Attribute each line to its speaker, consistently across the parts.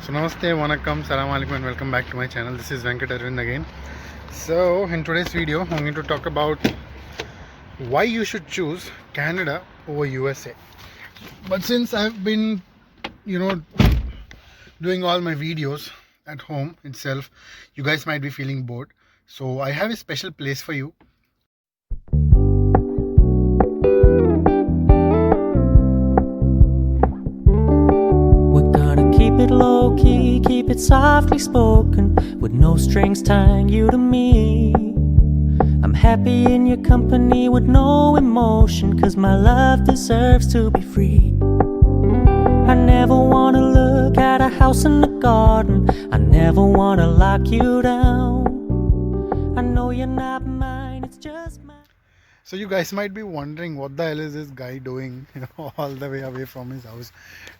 Speaker 1: So namaste, vanakkam, salam alaikum and welcome back to my channel. This is Venkat Arvind again. So in today's video, I'm going to talk about why you should choose Canada over USA. But since I've been, you know, doing all my videos at home itself, you guys might be feeling bored. So I have a special place for you.
Speaker 2: Keep it low key, keep it softly spoken, with no strings tying you to me. I'm happy in your company with no emotion, 'cause my love deserves to be free. I never wanna look at a house in the garden, I never wanna lock you down. I know you're not mine, it's just mine.
Speaker 1: So you guys might be wondering what the hell is this guy doing all the way away from his house.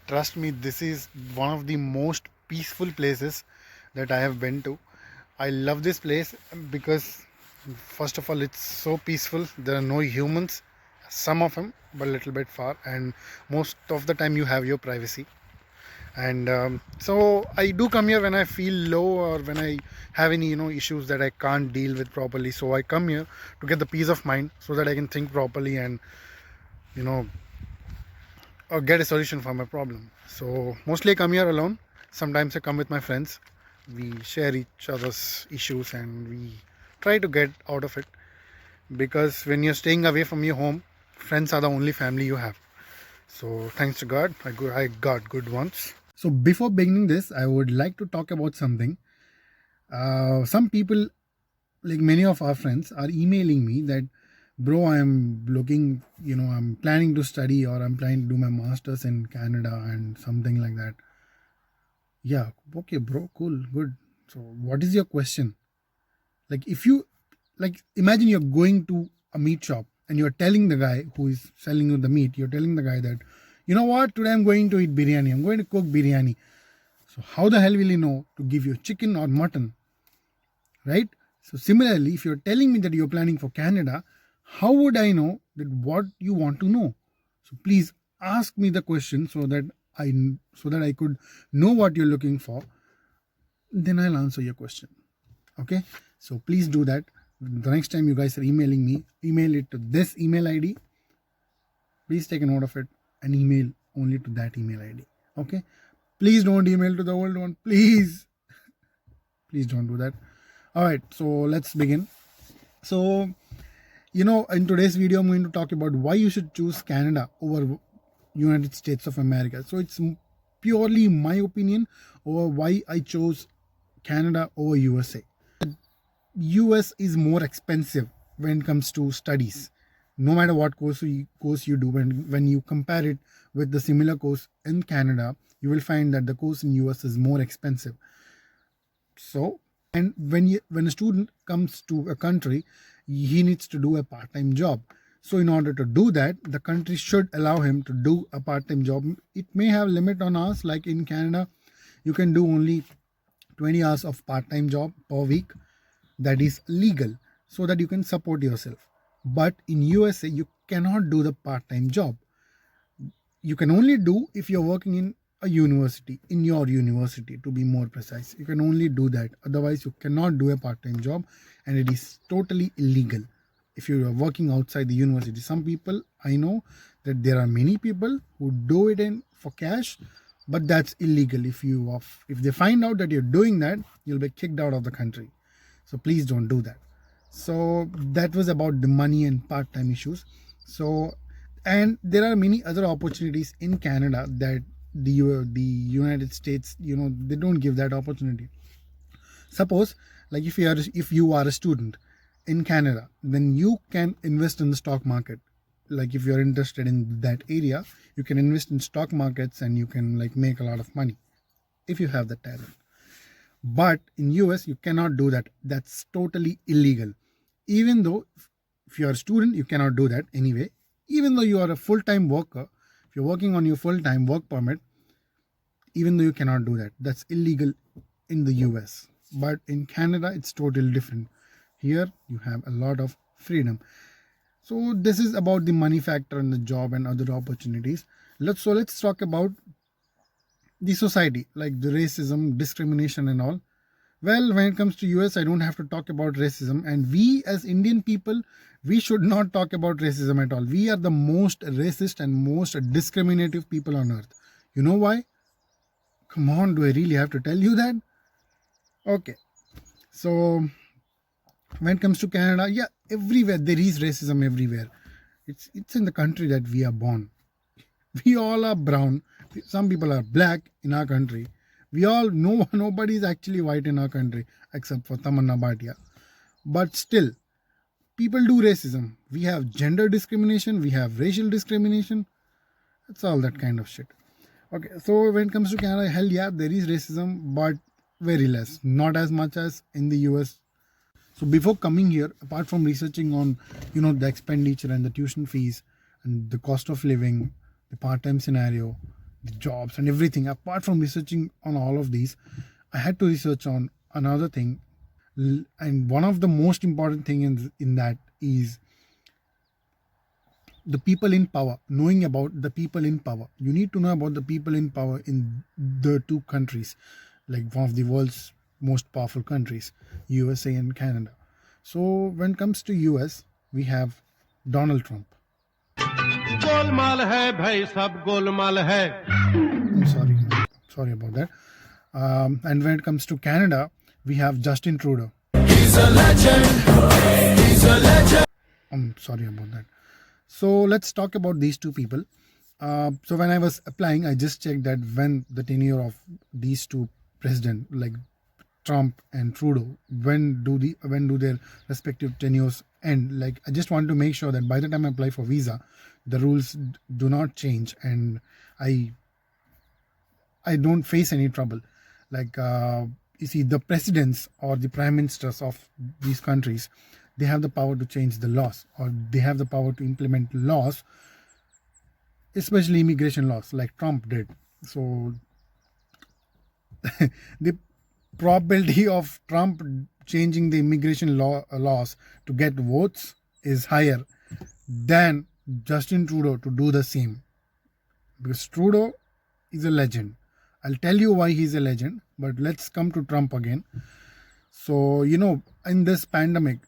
Speaker 1: Trust me, this is one of the most peaceful places that I have been to. I love this place because first of all it's so peaceful. There are no humans, some of them, but a little bit far, and most of the time you have your privacy. And so I do come here when I feel low or when I have any issues that I can't deal with properly. So I come here to get the peace of mind so that I can think properly and you know or get a solution for my problem. So mostly I come here alone. Sometimes I come with my friends. We share each other's issues and we try to get out of it, because when you're staying away from your home, friends are the only family you have. So thanks to God, I got good ones. So before beginning this, I would like to talk about something. Some people, like many of our friends, are emailing me that, bro, I'm looking, I'm planning to study or I'm planning to do my masters in Canada and something like that. Yeah, okay, bro, cool, good. So what is your question? Like, if you, like, imagine you're going to a meat shop and you're telling the guy who is selling you the meat, you're telling the guy that, you know what, today I'm going to eat biryani, I'm going to cook biryani. So how the hell will he know to give you chicken or mutton, right? So similarly, if you're telling me that you're planning for Canada, how would I know that what you want to know? So please ask me the question so that I could know what you're looking for. Then I'll answer your question. Okay, so please do that. The next time you guys are emailing me, email it to this email ID. Please take a note of it and email only to that email ID. Okay, please don't email to the old one. Please don't do that. All right, so let's begin. So in today's video I'm going to talk about why you should choose Canada over United States of America. So it's purely my opinion over why I chose Canada over USA. US is more expensive when it comes to studies. No matter what course you do, when you compare it with the similar course in Canada, you will find that the course in US is more expensive. So, and when a student comes to a country, he needs to do a part-time job. So in order to do that, the country should allow him to do a part-time job. It may have limit on us, like in Canada, you can do only 20 hours of part-time job per week. That is legal, so that you can support yourself. But in USA, you cannot do the part-time job. You can only do if you're working in a university, in your university to be more precise. You can only do that. Otherwise, you cannot do a part-time job, and it is totally illegal if you are working outside the university. Some people, I know that there are many people who do it in for cash, but that's illegal. If they find out that you're doing that, you'll be kicked out of the country. So please don't do that. So that was about the money and part-time issues. So, and there are many other opportunities in Canada that the United States, they don't give that opportunity. Suppose, like if you are a student in Canada, then you can invest in the stock market. Like if you're interested in that area, you can invest in stock markets and you can like make a lot of money if you have the talent. But in US, you cannot do that. That's totally illegal. Even though if you are a student, you cannot do that anyway. Even though you are a full-time worker, if you're working on your full-time work permit, even though you cannot do that, that's illegal in the US. But in Canada, it's totally different. Here, you have a lot of freedom. So this is about the money factor and the job and other opportunities. Let's talk about the society, like the racism, discrimination and all. Well, when it comes to US, I don't have to talk about racism, and we as Indian people, we should not talk about racism at all. We are the most racist and most discriminative people on earth. You know why? Come on, do I really have to tell you that? Okay. So when it comes to Canada, yeah, everywhere there is racism everywhere. It's in the country that we are born. We all are brown. Some people are black in our country. We all know nobody is actually white in our country except for Tamanna Bhatia. But still, people do racism. We have gender discrimination. We have racial discrimination. It's all that kind of shit. Okay, so when it comes to Canada, hell yeah, there is racism, but very less. Not as much as in the US. So before coming here, apart from researching on, the expenditure and the tuition fees and the cost of living, the part-time scenario, the jobs and everything, apart from researching on all of these, I had to research on another thing. And one of the most important thing in that is the people in power, knowing about the people in power. You need to know about the people in power in the two countries, like one of the world's most powerful countries, USA and Canada. So when it comes to US, we have Donald Trump.
Speaker 3: Golmaal है भाई सब गोलमाल है.
Speaker 1: I'm sorry about that. And when it comes to Canada, we have Justin Trudeau.
Speaker 3: He's a legend. He's a legend.
Speaker 1: I'm sorry about that. So let's talk about these two people. So when I was applying, I just checked that when the tenure of these two presidents, like Trump and Trudeau, when do their respective tenures end? Like, I just want to make sure that by the time I apply for visa, the rules do not change and I don't face any trouble. Like, you see, the presidents or the prime ministers of these countries, they have the power to change the laws, or they have the power to implement laws, especially immigration laws, like Trump did. So the probability of Trump changing the immigration laws to get votes is higher than Justin Trudeau to do the same. Because Trudeau is a legend. I'll tell you why he's a legend, but let's come to Trump again. So, in this pandemic,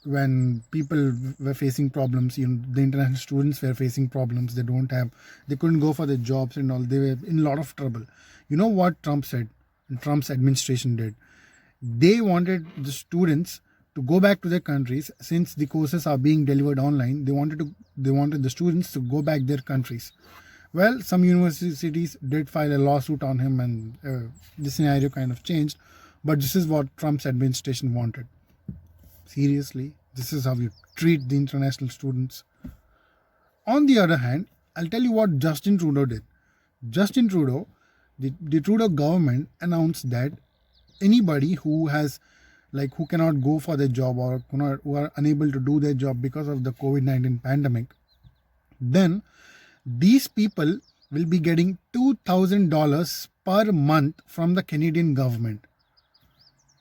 Speaker 1: when people were facing problems, the international students were facing problems. They couldn't go for their jobs and all. They were in a lot of trouble. You know what Trump said? And Trump's administration did. They wanted the students to go back to their countries. Since the courses are being delivered online, they wanted the students to go back their countries. Well, some universities did file a lawsuit on him, and the scenario kind of changed. But this is what Trump's administration wanted. Seriously, this is how you treat the international students. On the other hand, I'll tell you what Justin Trudeau did. Justin Trudeau, the Trudeau government announced that anybody who cannot go for their job, or who are unable to do their job because of the COVID-19 pandemic, then these people will be getting $2,000 per month from the Canadian government.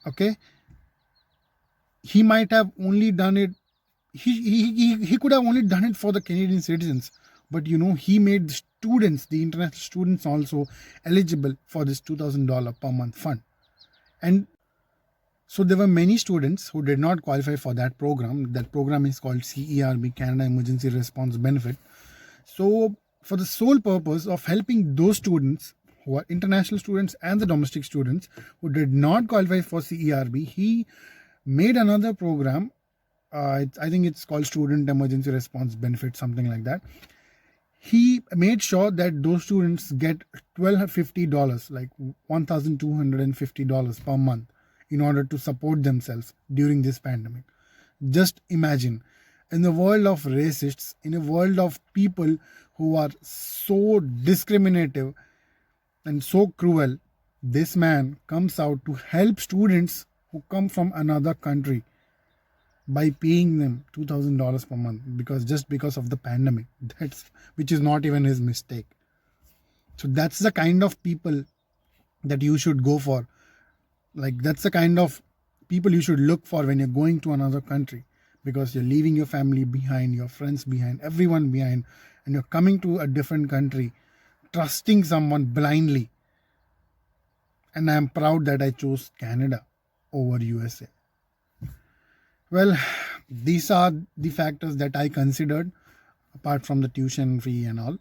Speaker 1: Okay? He might have only done it, he could have only done it for the Canadian citizens, but he made the students, the international students, also eligible for this $2,000 per month fund. And so there were many students who did not qualify for that program. That program is called CERB, Canada Emergency Response Benefit. So for the sole purpose of helping those students who are international students and the domestic students who did not qualify for CERB, he made another program. I think it's called Student Emergency Response Benefit, something like that. He made sure that those students get $1,250, like $1,250 per month, in order to support themselves during this pandemic. Just imagine, in the world of racists, in a world of people who are so discriminative and so cruel, this man comes out to help students who come from another country by paying them $2,000 per month because of the pandemic, which is not even his mistake. So that's the kind of people that you should go for. Like, that's the kind of people you should look for when you're going to another country, because you're leaving your family behind, your friends behind, everyone behind, and you're coming to a different country, trusting someone blindly. and I am proud that I chose Canada over USA. Well, these are the factors that I considered apart from the tuition fee and all.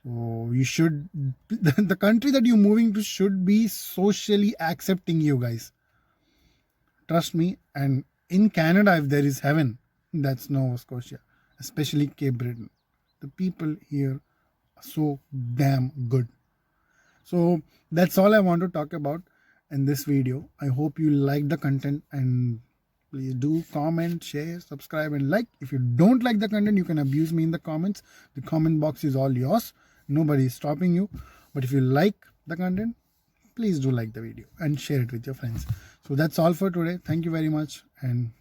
Speaker 1: So you should, the country that you're moving to should be socially accepting you guys. Trust me. And in Canada, if there is heaven, that's Nova Scotia, especially Cape Breton. The people here are so damn good. So that's all I want to talk about in this video. I hope you like the content, and please do comment, share, subscribe, and like. If you don't like the content, you can abuse me in the comments. The comment box is all yours. Nobody is stopping you. But if you like the content, please do like the video and share it with your friends. So that's all for today. Thank you very much, and